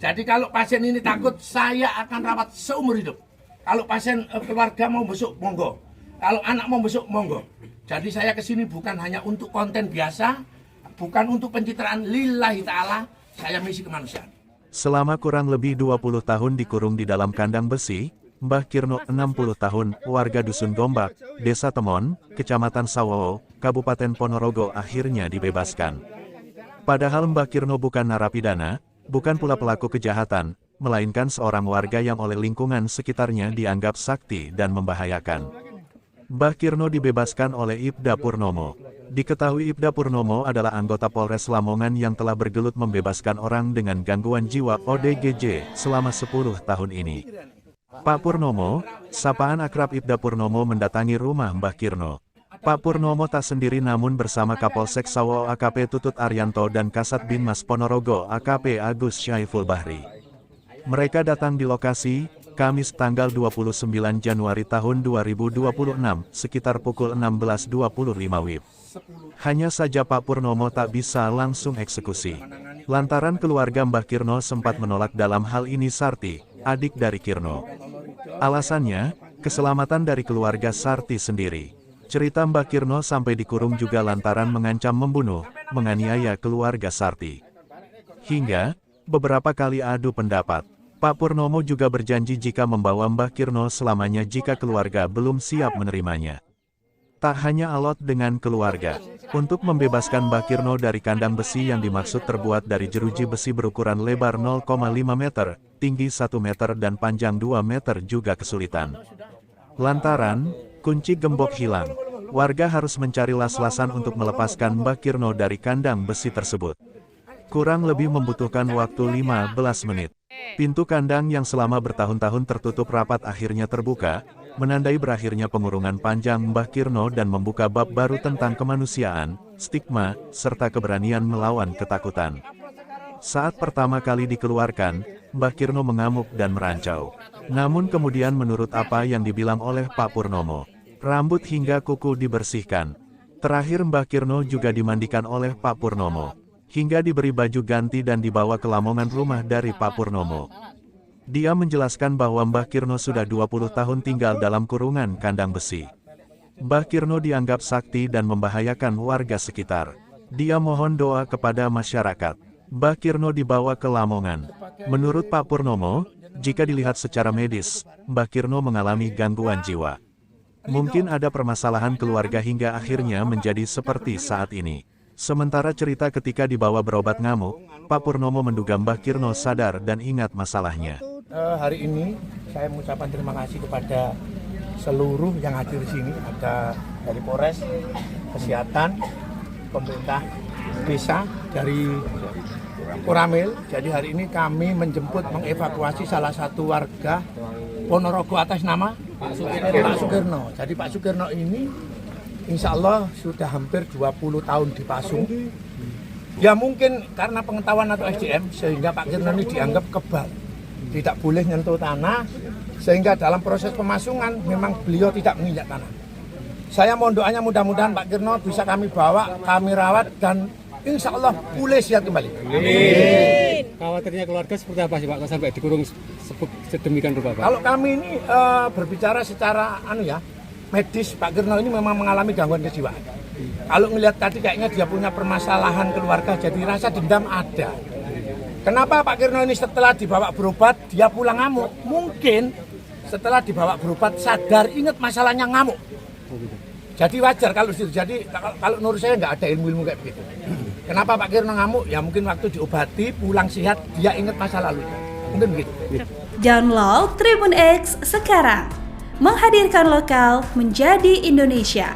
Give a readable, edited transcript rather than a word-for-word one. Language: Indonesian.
Jadi kalau pasien ini takut, saya akan rawat seumur hidup. Kalau pasien keluarga mau besuk, monggo. Kalau anak mau besuk, monggo. Jadi saya kesini bukan hanya untuk konten biasa, bukan untuk pencitraan lillahi ta'ala, saya misi kemanusiaan. Selama kurang lebih 20 tahun dikurung di dalam kandang besi, Mbah Kirno 60 tahun, warga Dusun Gombak, Desa Temon, Kecamatan Sawowo, Kabupaten Ponorogo akhirnya dibebaskan. Padahal Mbah Kirno bukan narapidana, bukan pula pelaku kejahatan, melainkan seorang warga yang oleh lingkungan sekitarnya dianggap sakti dan membahayakan. Mbah Kirno dibebaskan oleh Ibda Purnomo. Diketahui Ibda Purnomo adalah anggota Polres Lamongan yang telah bergelut membebaskan orang dengan gangguan jiwa ODGJ selama 10 tahun ini. Pak Purnomo, sapaan akrab Ibda Purnomo mendatangi rumah Mbah Kirno. Pak Purnomo tak sendiri namun bersama Kapolsek Sawowo AKP Tutut Arianto dan Kasat Binmas Ponorogo AKP Agus Syaiful Bahri. Mereka datang di lokasi, Kamis tanggal 29 Januari tahun 2026, sekitar pukul 16.25 WIB. Hanya saja Pak Purnomo tak bisa langsung eksekusi. Lantaran keluarga Mbah Kirno sempat menolak dalam hal ini Sarti, adik dari Kirno. Alasannya, keselamatan dari keluarga Sarti sendiri. Cerita Mbah Kirno sampai dikurung juga lantaran mengancam membunuh, menganiaya keluarga Sarti. Hingga, beberapa kali adu pendapat. Pak Purnomo juga berjanji jika membawa Mbah Kirno selamanya jika keluarga belum siap menerimanya. Tak hanya alot dengan keluarga, untuk membebaskan Mbah Kirno dari kandang besi yang dimaksud terbuat dari jeruji besi berukuran lebar 0,5 meter, tinggi 1 meter dan panjang 2 meter juga kesulitan. Lantaran, kunci gembok hilang, warga harus mencari las-lasan untuk melepaskan Mbah Kirno dari kandang besi tersebut. Kurang lebih membutuhkan waktu 15 menit. Pintu kandang yang selama bertahun-tahun tertutup rapat akhirnya terbuka, menandai berakhirnya pengurungan panjang Mbah Kirno dan membuka bab baru tentang kemanusiaan, stigma, serta keberanian melawan ketakutan. Saat pertama kali dikeluarkan, Mbah Kirno mengamuk dan merancau. Namun kemudian menurut apa yang dibilang oleh Pak Purnomo, rambut hingga kuku dibersihkan. Terakhir Mbah Kirno juga dimandikan oleh Pak Purnomo. Hingga diberi baju ganti dan dibawa ke Lamongan rumah dari Pak Purnomo. Dia menjelaskan bahwa Mbah Kirno sudah 20 tahun tinggal dalam kurungan kandang besi. Mbah Kirno dianggap sakti dan membahayakan warga sekitar. Dia mohon doa kepada masyarakat. Mbah Kirno dibawa ke Lamongan. Menurut Pak Purnomo, jika dilihat secara medis, Mbah Kirno mengalami gangguan jiwa. Mungkin ada permasalahan keluarga hingga akhirnya menjadi seperti saat ini. Sementara cerita ketika dibawa berobat ngamuk, Pak Purnomo menduga Mbah Kirno sadar dan ingat masalahnya. Hari ini saya mengucapkan terima kasih kepada seluruh yang hadir di sini. Ada dari Polres, Kesehatan, pemerintah desa, dari Koramil. Jadi hari ini kami menjemput mengevakuasi salah satu warga Ponorogo atas nama Pak Sukirno. Jadi Pak Sukirno ini insya Allah sudah hampir 20 tahun di Pasung. Ya mungkin karena pengetahuan atau SDM sehingga Pak Kirno ini dianggap kebal. Tidak boleh nyentuh tanah, sehingga dalam proses pemasungan memang beliau tidak menginjak tanah. Saya mohon doanya mudah-mudahan Pak Kirno bisa kami bawa, kami rawat dan insya Allah pulih sehat kembali. Amin. Khawatirnya keluarga seperti apa sih Pak, kalau sampai dikurung sedemikian rupa Pak? Kalau kami ini berbicara secara medis, Pak Kirno ini memang mengalami gangguan kejiwaan. Kalau ngelihat tadi kayaknya dia punya permasalahan keluarga, jadi rasa dendam ada. Kenapa Pak Kirno ini setelah dibawa berobat, dia pulang ngamuk? Mungkin setelah dibawa berobat sadar ingat masalahnya ngamuk. Jadi wajar kalau itu. Jadi kalau menurut saya nggak ada ilmu-ilmu kayak begitu. Kenapa Pak Kirno ngamuk? Ya mungkin waktu diobati, pulang sehat, dia ingat masa lalu. Mungkin begitu. Download Tribun X sekarang. Menghadirkan lokal menjadi Indonesia.